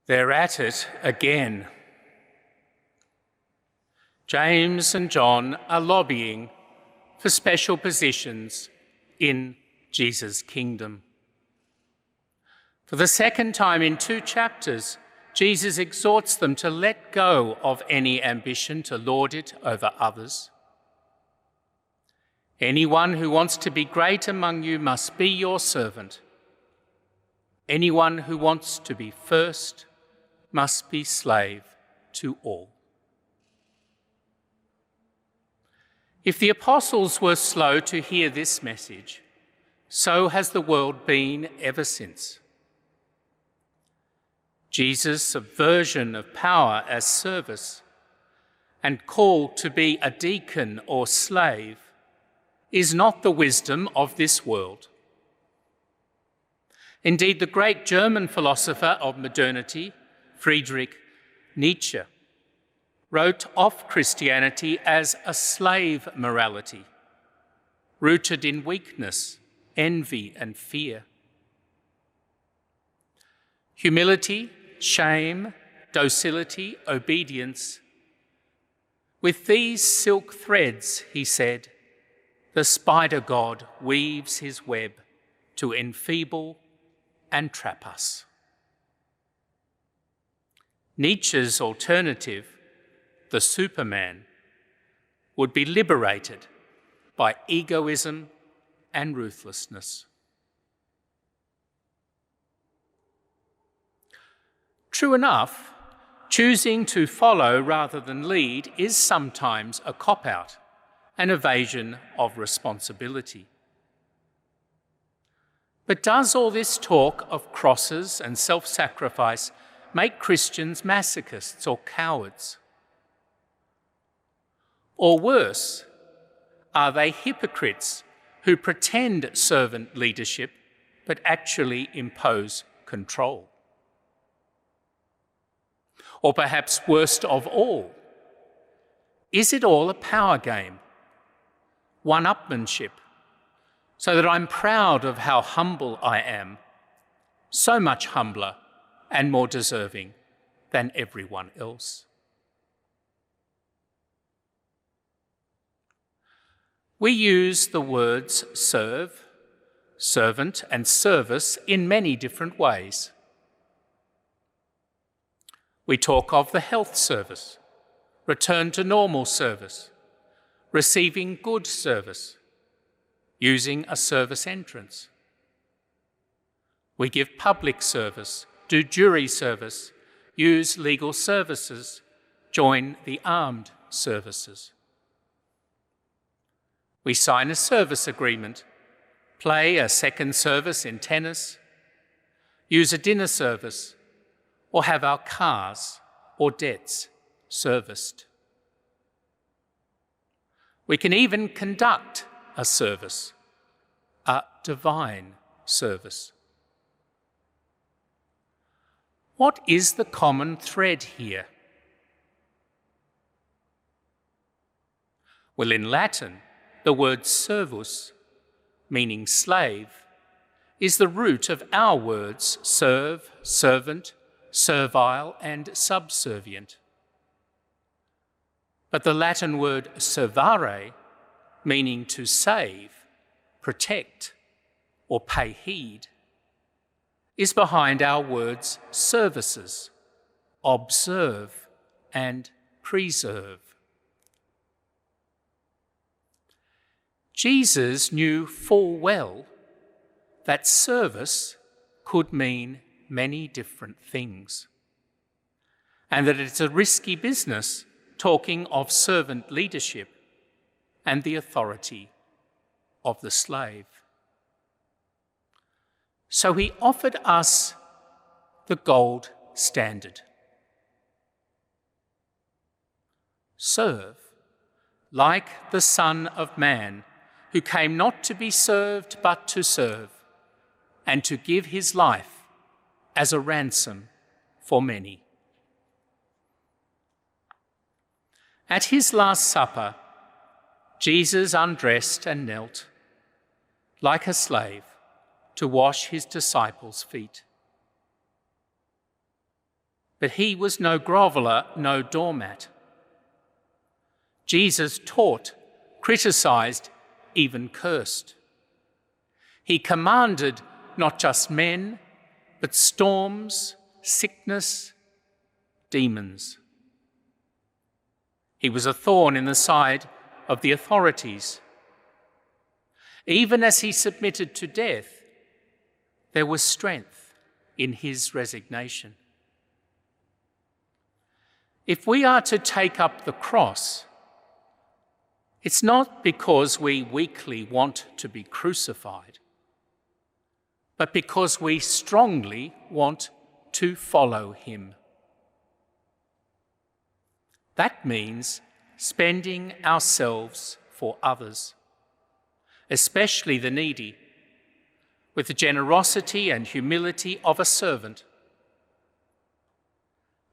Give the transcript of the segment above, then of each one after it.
They're at it again. James and John are lobbying for special positions in Jesus' kingdom. For the second time in 2 chapters, Jesus exhorts them to let go of any ambition to lord it over others. Anyone who wants to be great among you must be your servant. Anyone who wants to be first must be slave to all. If the apostles were slow to hear this message, so has the world been ever since. Jesus' subversion of power as service and call to be a deacon or slave is not the wisdom of this world. Indeed, the great German philosopher of modernity, Friedrich Nietzsche, wrote of Christianity as a slave morality, rooted in weakness, envy, and fear. Humility, shame, docility, obedience. With these silk threads, he said, the spider god weaves his web to enfeeble and trap us. Nietzsche's alternative, the Superman, would be liberated by egoism and ruthlessness. True enough, choosing to follow rather than lead is sometimes a cop-out, an evasion of responsibility. But does all this talk of crosses and self-sacrifice make Christians masochists or cowards? Or worse, are they hypocrites who pretend servant leadership but actually impose control? Or perhaps worst of all, is it all a power game, one-upmanship, so that I'm proud of how humble I am, so much humbler and more deserving than everyone else? We use the words serve, servant, and service in many different ways. We talk of the health service, return to normal service, receiving good service, using a service entrance. We give public service, do jury service, use legal services, join the armed services. We sign a service agreement, play a second service in tennis, use a dinner service, or have our cars or debts serviced. We can even conduct a service, a divine service. What is the common thread here? Well, in Latin, the word servus, meaning slave, is the root of our words serve, servant, servile, and subservient. But the Latin word servare, meaning to save, protect, or pay heed, is behind our words services, observe, and preserve. Jesus knew full well that service could mean many different things, and that it's a risky business talking of servant leadership and the authority of the slave. So he offered us the gold standard. Serve like the Son of Man, who came not to be served but to serve, and to give his life as a ransom for many. At his Last Supper, Jesus undressed and knelt, like a slave, to wash his disciples' feet. But he was no groveller, no doormat. Jesus taught, criticised, even cursed. He commanded not just men, but storms, sickness, demons. He was a thorn in the side of the authorities. Even as he submitted to death, there was strength in his resignation. If we are to take up the cross, it's not because we weakly want to be crucified, but because we strongly want to follow him. That means spending ourselves for others, especially the needy, with the generosity and humility of a servant.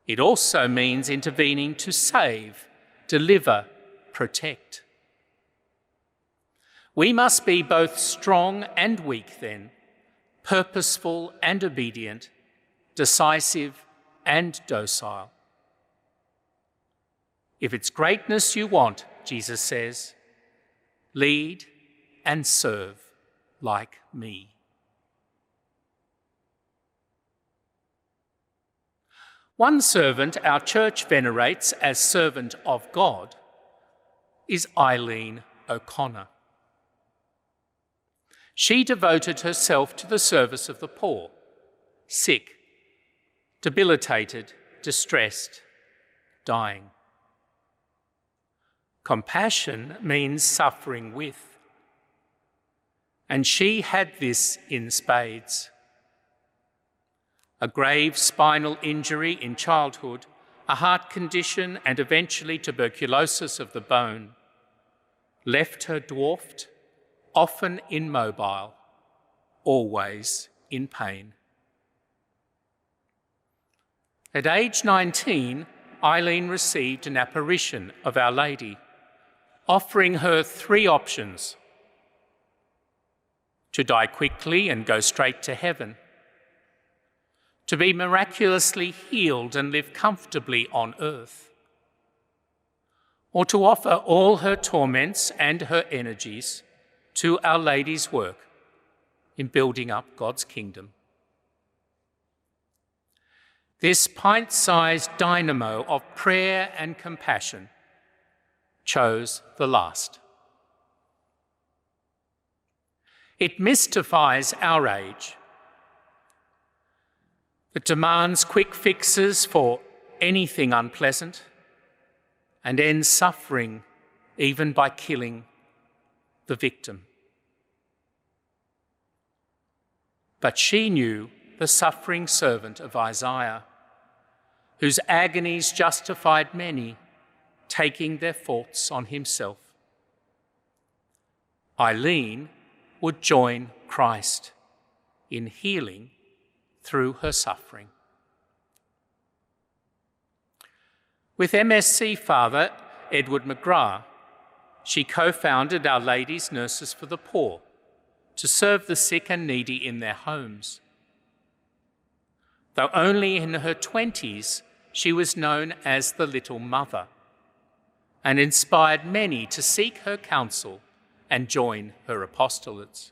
It also means intervening to save, deliver, protect. We must be both strong and weak then, purposeful and obedient, decisive and docile. If it's greatness you want, Jesus says, lead and serve like me. One servant our church venerates as servant of God is Eileen O'Connor. She devoted herself to the service of the poor, sick, debilitated, distressed, dying. Compassion means suffering with, and she had this in spades. A grave spinal injury in childhood, a heart condition, and eventually tuberculosis of the bone left her dwarfed, often immobile, always in pain. At age 19, Eileen received an apparition of Our Lady, offering her 3 options: to die quickly and go straight to heaven, to be miraculously healed and live comfortably on earth, or to offer all her torments and her energies to Our Lady's work in building up God's kingdom. This pint-sized dynamo of prayer and compassion chose the last. It mystifies our age. It demands quick fixes for anything unpleasant and ends suffering even by killing the victim. But she knew the suffering servant of Isaiah, whose agonies justified many, taking their faults on himself. Eileen would join Christ in healing through her suffering. With MSc Father Edward McGrath, she co-founded Our Lady's Nurses for the Poor to serve the sick and needy in their homes. Though only in her 20s, she was known as the Little Mother and inspired many to seek her counsel and join her apostolates.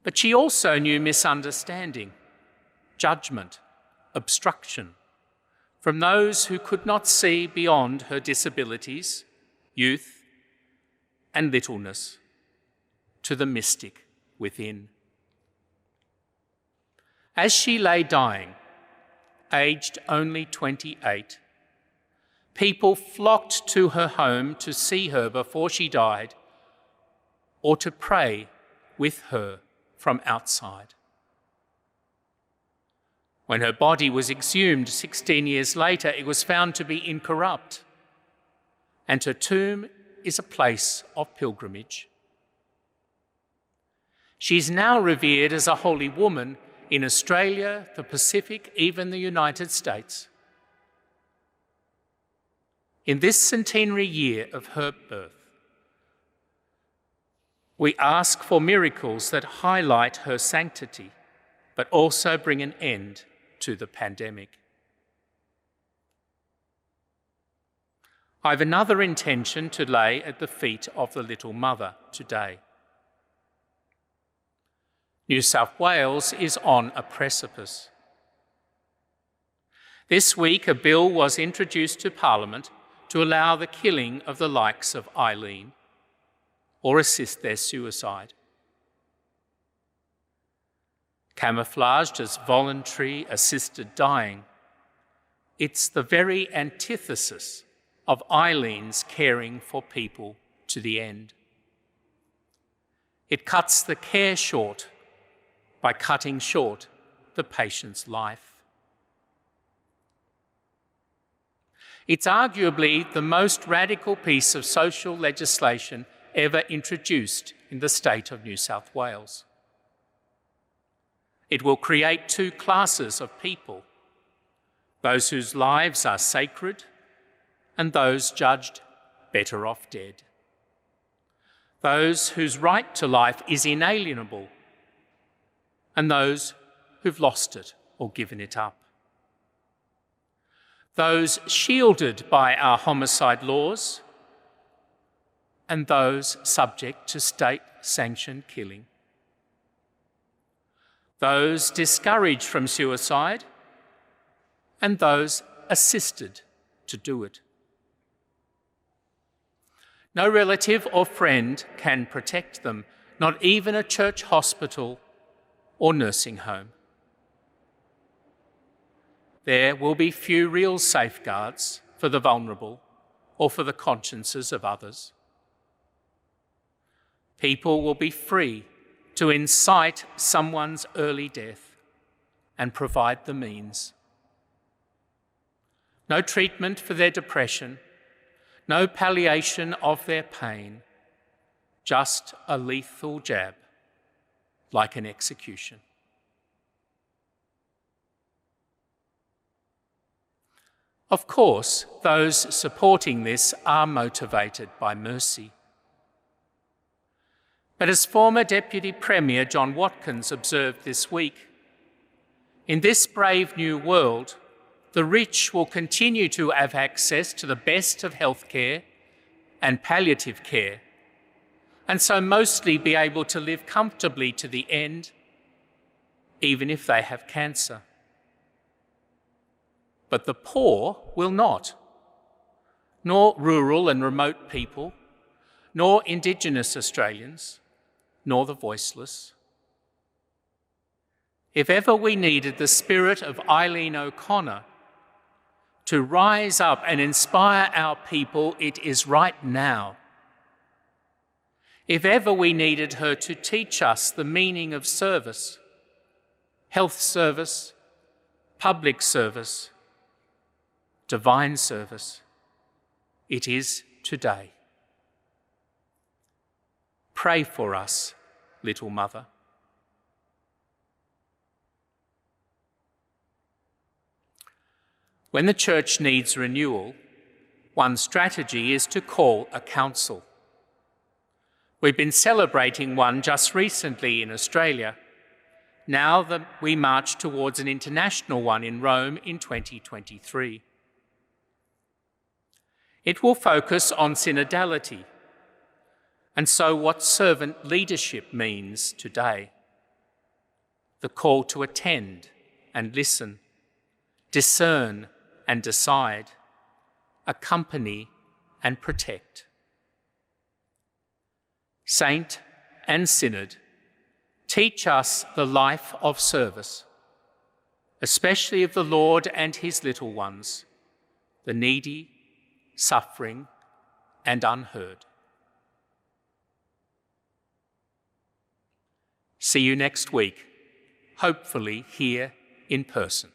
But she also knew misunderstanding, judgment, obstruction from those who could not see beyond her disabilities, youth, and littleness to the mystic within. As she lay dying, aged only 28, people flocked to her home to see her before she died or to pray with her from outside. When her body was exhumed 16 years later, it was found to be incorrupt, and her tomb is a place of pilgrimage. She is now revered as a holy woman in Australia, the Pacific, even the United States. In this centenary year of her birth, we ask for miracles that highlight her sanctity, but also bring an end to the pandemic. I have another intention to lay at the feet of the Little Mother today. New South Wales is on a precipice. This week, a bill was introduced to Parliament to allow the killing of the likes of Eileen or assist their suicide. Camouflaged as voluntary assisted dying, it's the very antithesis of Eileen's caring for people to the end. It cuts the care short by cutting short the patient's life. It's arguably the most radical piece of social legislation ever introduced in the state of New South Wales. It will create two classes of people, those whose lives are sacred and those judged better off dead. Those whose right to life is inalienable and those who've lost it or given it up. Those shielded by our homicide laws and those subject to state-sanctioned killing. Those discouraged from suicide and those assisted to do it. No relative or friend can protect them, not even a church hospital or nursing home. There will be few real safeguards for the vulnerable or for the consciences of others. People will be free to incite someone's early death and provide the means. No treatment for their depression, no palliation of their pain, just a lethal jab, like an execution. Of course, those supporting this are motivated by mercy. But as former Deputy Premier John Watkins observed this week, in this brave new world, the rich will continue to have access to the best of healthcare and palliative care, and so mostly be able to live comfortably to the end, even if they have cancer. But the poor will not, nor rural and remote people, nor Indigenous Australians, nor the voiceless. If ever we needed the spirit of Eileen O'Connor to rise up and inspire our people, it is right now. If ever we needed her to teach us the meaning of service, health service, public service, divine service, it is today. Pray for us, Little Mother. When the church needs renewal, one strategy is to call a council. We've been celebrating one just recently in Australia. Now that we march towards an international one in Rome in 2023. It will focus on synodality, and so what servant leadership means today. The call to attend and listen, discern and decide, accompany and protect. Saint and Synod teach us the life of service, especially of the Lord and his little ones, the needy, suffering and unheard. See you next week, hopefully here in person.